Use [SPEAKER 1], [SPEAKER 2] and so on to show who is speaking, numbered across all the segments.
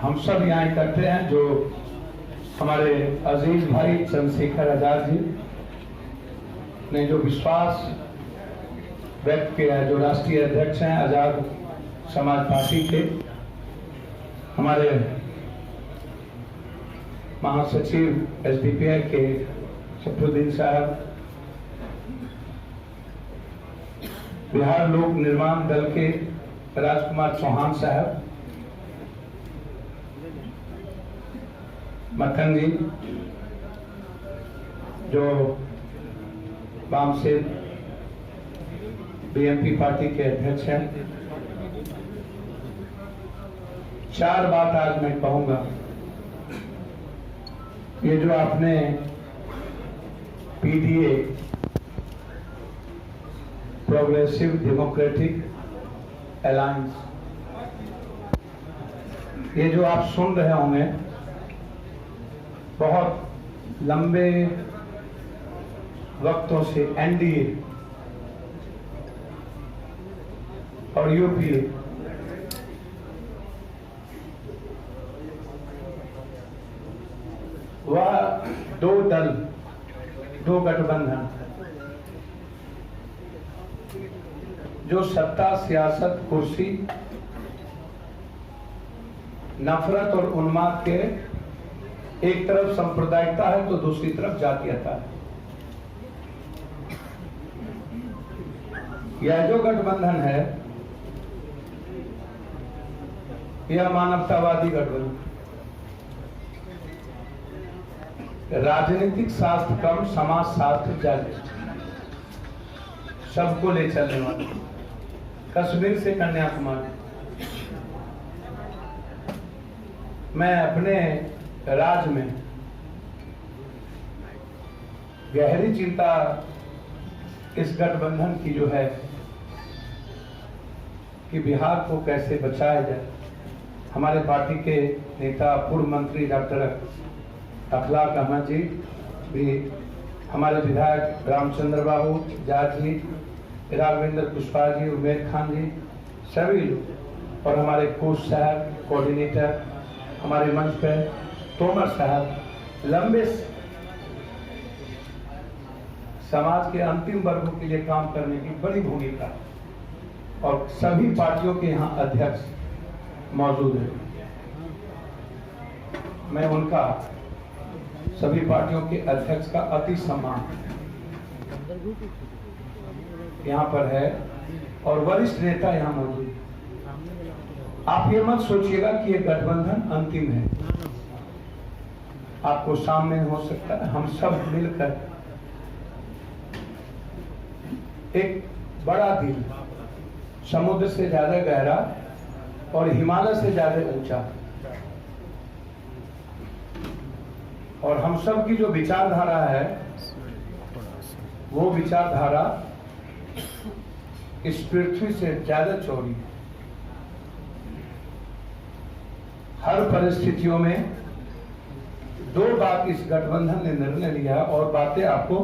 [SPEAKER 1] हम सब यहाँ इकट्ठे हैं जो हमारे अजीज भाई चंद्रशेखर आजाद जी ने जो विश्वास व्यक्त किया है, जो राष्ट्रीय अध्यक्ष हैं आजाद समाज पार्टी के, हमारे महासचिव एसडीपीआई के सफरुद्दीन साहब, बिहार लोक निर्माण दल के राजकुमार चौहान साहब, मक्खन जी जो वाम से बीएमपी पार्टी के अध्यक्ष हैं। चार बात आज मैं कहूंगा। ये जो आपने पीडीए प्रोग्रेसिव डेमोक्रेटिक अलायंस, ये जो आप सुन रहे होंगे, बहुत लंबे वक्तों से एनडीए और यूपीए वह दो दल, दो गठबंधन जो सत्ता, सियासत, कुर्सी, नफरत और उन्माद के एक तरफ सांप्रदायिकता है तो दूसरी तरफ जातीयता है। यह जो गठबंधन है यह मानवतावादी गठबंधन, राजनीतिक शास्त्र कम, समाज शास्त्र ज्यादा, सबको ले चलने वाले, कश्मीर से कन्याकुमारी। मैं अपने राज्य में गहरी चिंता इस गठबंधन की जो है कि बिहार को कैसे बचाया जाए। हमारे पार्टी के नेता पूर्व मंत्री डॉक्टर अखलाक अहमद जी भी, हमारे विधायक रामचंद्र बाबू जाट जी, राघवेंद्र कुशवाहा जी, उमेर खान जी, सभी लोग, और हमारे कोच साहब, कोऑर्डिनेटर, हमारे मंच पर तोमर साहब, लंबे समाज के अंतिम वर्गों के लिए काम करने की बड़ी भूमिका, और सभी पार्टियों के यहाँ अध्यक्ष मौजूद हैं। मैं उनका, सभी पार्टियों के अध्यक्ष का अति सम्मान यहाँ पर है, और वरिष्ठ नेता यहाँ मौजूद हैं। आप ये मत सोचिएगा कि ये गठबंधन अंतिम है। आपको सामने हो सकता है हम सब मिलकर एक बड़ा दिल, समुद्र से ज्यादा गहरा और हिमालय से ज्यादा ऊंचा, और हम सब की जो विचारधारा है वो विचारधारा इस पृथ्वी से ज्यादा चौड़ी है। हर परिस्थितियों में दो बात इस गठबंधन ने निर्णय लिया, और बातें आपको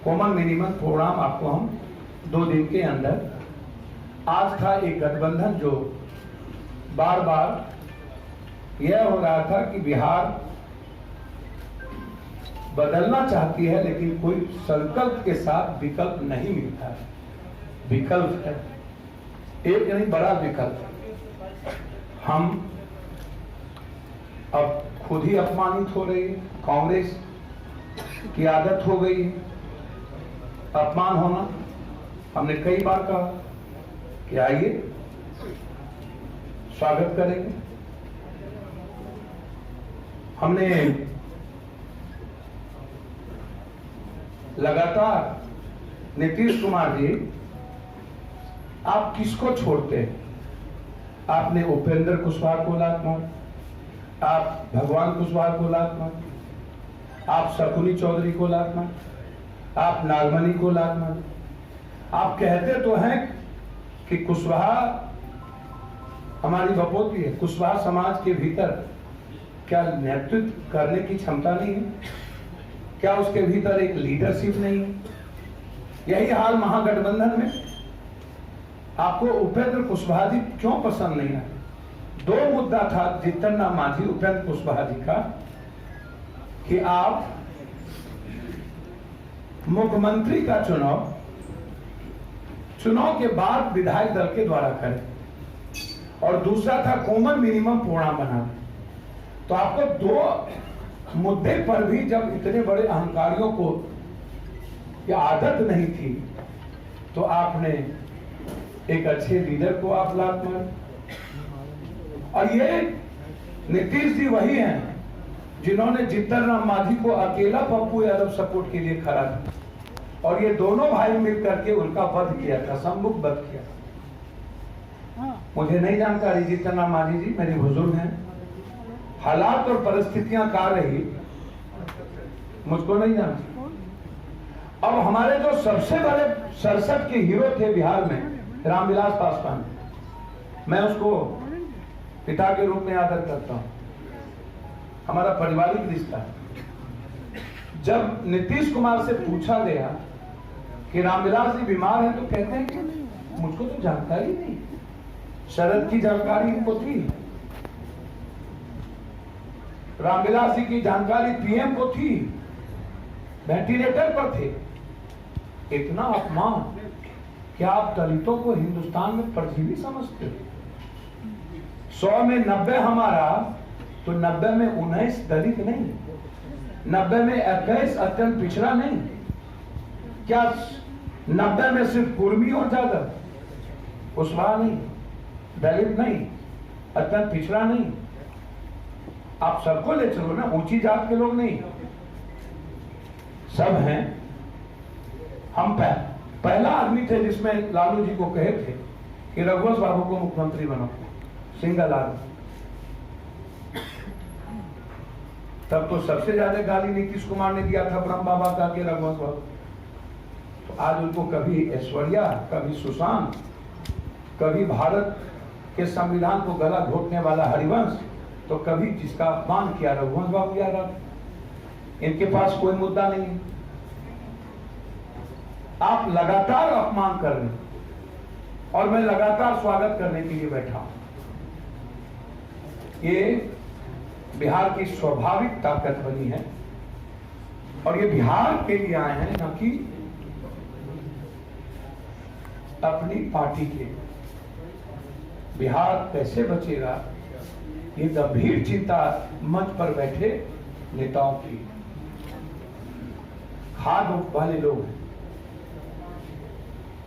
[SPEAKER 1] कॉमन मिनिमम प्रोग्राम आपको हम 2 दिन के अंदर। आज था एक गठबंधन जो बार बार यह हो रहा था कि बिहार बदलना चाहती है, लेकिन कोई संकल्प के साथ विकल्प नहीं मिलता है। विकल्प है एक नहीं, बड़ा विकल्प है। हम अब खुद ही अपमानित हो रही है, कांग्रेस की आदत हो गई है अपमान होना। हमने कई बार कहा कि आइए, स्वागत करेंगे। हमने लगातार नीतीश कुमार जी, आप किसको छोड़ते हैं? आपने उपेंद्र कुशवाहा को लात मार, आप भगवान कुशवाहा को लात मार, आप शकुनी चौधरी को लात मार, आप नागमणि को लात मार। आप कहते तो हैं कि कुशवाहा हमारी बपोती है, कुशवाहा समाज के भीतर क्या नेतृत्व करने की क्षमता नहीं है? क्या उसके भीतर एक लीडरशिप नहीं है? यही हाल महागठबंधन में। आपको उपेंद्र कुशवाहा जी क्यों पसंद नहीं आए? दो मुद्दा था जीतन राम मांझी उपेंद्र कुशवाहा जी का कि आप मुख्यमंत्री का चुनाव के बाद विधायक दल के द्वारा करें, और दूसरा था कॉमन मिनिमम प्रोग्राम बनाना। तो आपको दो मुद्दे पर भी जब इतने बड़े अहंकारियों को ये आदत नहीं थी, तो आपने एक अच्छे लीडर को आप लात मारे। और ये नीतीश जी वही हैं जिन्होंने जीतन राम मांझी को अकेला पप्पू यादव सपोर्ट के लिए खड़ा था, और ये दोनों भाई मिलकर के उनका वध किया था, सम्मुख वध किया। मुझे नहीं जानकारी जीतन राम मांझी जी मेरे बुजुर्ग हैं, हालात और परिस्थितियां क्या रही मुझको नहीं जानती। अब हमारे जो सबसे बड़े 67 के हीरो थे बिहार में, रामविलास पासवान, मैं उसको पिता के रूप में आदर करता हूं, हमारा पारिवारिक रिश्ता। जब नीतीश कुमार से पूछा गया कि रामविलास जी बीमार हैं, तो कहते हैं कि मुझको तो जानकारी नहीं। शरद की जानकारी इनको थी, रामविलास जी की जानकारी पीएम को थी, वेंटिलेटर पर थे। इतना अपमान, क्या आप दलितों को हिंदुस्तान में परजीवी समझते हो? 100 में 90 हमारा, तो 90 में 19 दलित नहीं, 90 में 21 अत्यंत पिछड़ा नहीं, क्या 90 में सिर्फ कुर्मी और ज्यादा? कुशवाहा नहीं, दलित नहीं, अत्यंत पिछड़ा नहीं, आप सबको ले चलो ना, ऊंची जात के लोग नहीं, सब हैं। हम पहला आदमी थे जिसमें लालू जी को कहे थे कि रघुवंश बाबू को मुख्यमंत्री बनाओ, सिंगल आदमी। तब तो सबसे ज्यादा गाली नीतीश कुमार ने दिया था ब्रह्म बाबा का के रघुवंश बाबू। तो आज उनको कभी ऐश्वर्या, कभी सुशांत, कभी भारत के संविधान को गला घोटने वाला हरिवंश, तो कभी जिसका अपमान किया रघुवंश बाबू याद आता। इनके पास कोई मुद्दा नहीं है। आप लगातार अपमान कर रहे हैं, और मैं लगातार स्वागत करने के लिए बैठा हूं। ये बिहार की स्वाभाविक ताकत बनी है, और ये बिहार के लिए आए हैं, न कि अपनी पार्टी के। बिहार कैसे बचेगा, ये गंभीर चिंता मंच पर बैठे नेताओं की। खाद वाले लोग हैं,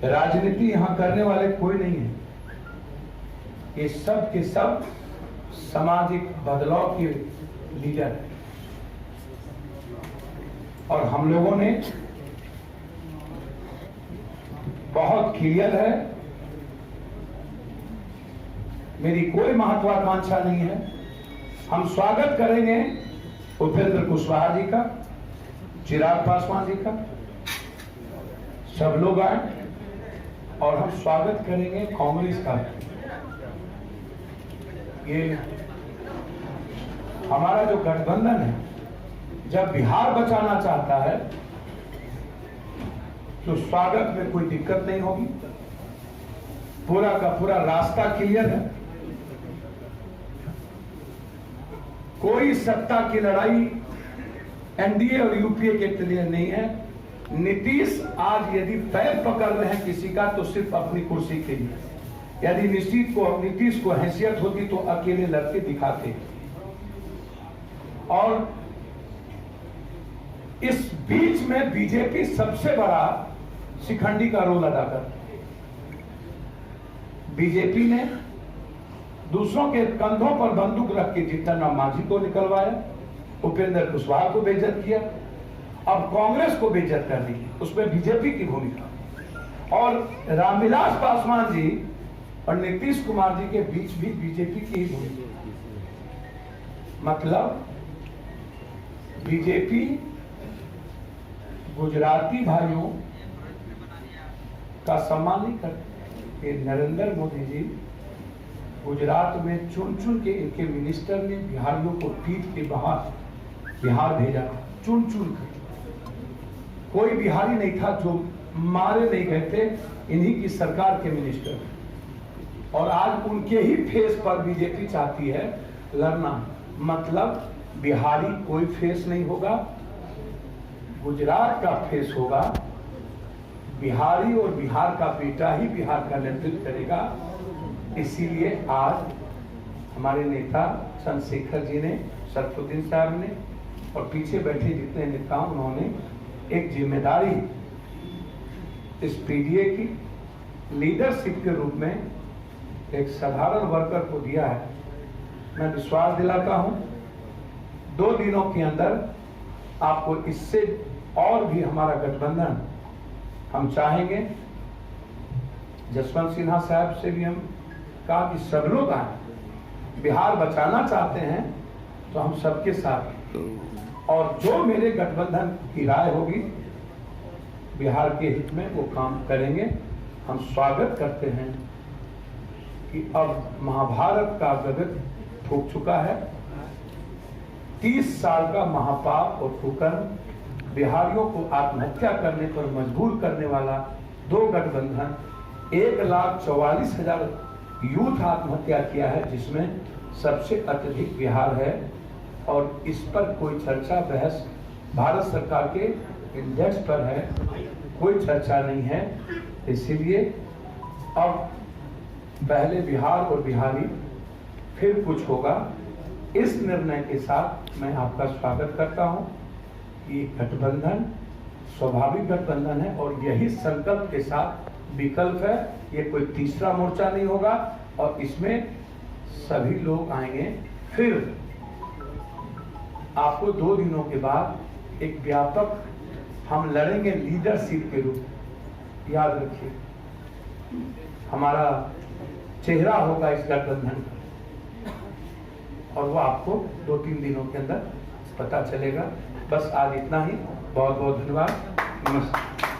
[SPEAKER 1] राजनीति यहां करने वाले कोई नहीं है। ये सब के सब सामाजिक बदलाव के लीडर हैं, और हम लोगों ने बहुत क्लियर है, मेरी कोई महत्वाकांक्षा नहीं है। हम स्वागत करेंगे उपेंद्र कुशवाहा जी का, चिराग पासवान जी का, सब लोग आए, और हम स्वागत करेंगे कांग्रेस का। ये हमारा जो गठबंधन है, जब बिहार बचाना चाहता है तो स्वागत में कोई दिक्कत नहीं होगी। पूरा का पूरा रास्ता क्लियर है। कोई सत्ता की लड़ाई एनडीए और यूपीए के लिए नहीं है। नीतीश आज यदि पैर पकड़ रहे हैं किसी का, तो सिर्फ अपनी कुर्सी के लिए। यदि नीतीश को हैसियत होती तो अकेले लड़के दिखाते। और इस बीच में बीजेपी सबसे बड़ा शिखंडी का रोल अदा करती है। बीजेपी ने दूसरों के कंधों पर बंदूक रख के जीतन राम मांझी को निकलवाया, उपेंद्र कुशवाहा को बेइज्जत किया, अब कांग्रेस को बेइज्जत कर दी। उसमें बीजेपी की भूमिका, और रामविलास पासवान जी और नीतीश कुमार जी के बीच भी बीजेपी की ही भूमिका। मतलब बीजेपी गुजराती भाइयों का सम्मान नहीं करती। ये नरेंद्र मोदी जी गुजरात में चुन चुन के इनके मिनिस्टर ने बिहारियों को पीट के बाहर बिहार भेजा, चुन चुन कर। कोई बिहारी नहीं था जो मारे नहीं गए थे, इन्हीं की सरकार के मिनिस्टर। और आज उनके ही फेस पर बीजेपी चाहती है लड़ना। मतलब बिहारी कोई फेस नहीं होगा, गुजरात का फेस होगा, बिहारी और बिहार का बेटा ही बिहार का नेतृत्व करेगा। इसीलिए आज हमारे नेता चंद्रशेखर जी ने, सरफुद्दीन साहब ने और पीछे बैठे जितने नेता उन्होंने एक जिम्मेदारी इस पीडीए की लीडरशिप के रूप में एक साधारण वर्कर को दिया है। मैं विश्वास दिलाता हूं 2 दिनों के अंदर आपको इससे और भी हमारा गठबंधन हम चाहेंगे। जसवंत सिन्हा साहब से भी हम कहा कि सब लोग आए, बिहार बचाना चाहते हैं तो हम सबके साथ, और जो मेरे गठबंधन की राय होगी बिहार के हित में वो काम करेंगे। हम स्वागत करते हैं कि अब महाभारत का गगन फूक चुका है। 30 साल का महापाप और कुकर्म बिहारियों को आत्महत्या करने पर मजबूर करने वाला 2 गठबंधन 1,44,000 यूथ आत्महत्या किया है, जिसमें सबसे अत्यधिक बिहार है। और इस पर कोई चर्चा बहस भारत सरकार के इंडेक्स पर है, कोई चर्चा नहीं है। इसीलिए अब पहले बिहार और बिहारी फिर कुछ होगा। इस निर्णय के साथ मैं आपका स्वागत करता हूं कि गठबंधन स्वाभाविक गठबंधन है और यही संकल्प के साथ विकल्प है। ये कोई तीसरा मोर्चा नहीं होगा और इसमें सभी लोग आएंगे। फिर आपको 2 दिनों के बाद एक व्यापक हम लड़ेंगे लीडरशिप के रूप। याद रखिए, हमारा चेहरा होगा इस गठबंधन का और वो आपको 2-3 दिनों के अंदर पता चलेगा। बस आज इतना ही। बहुत बहुत धन्यवाद। नमस्कार।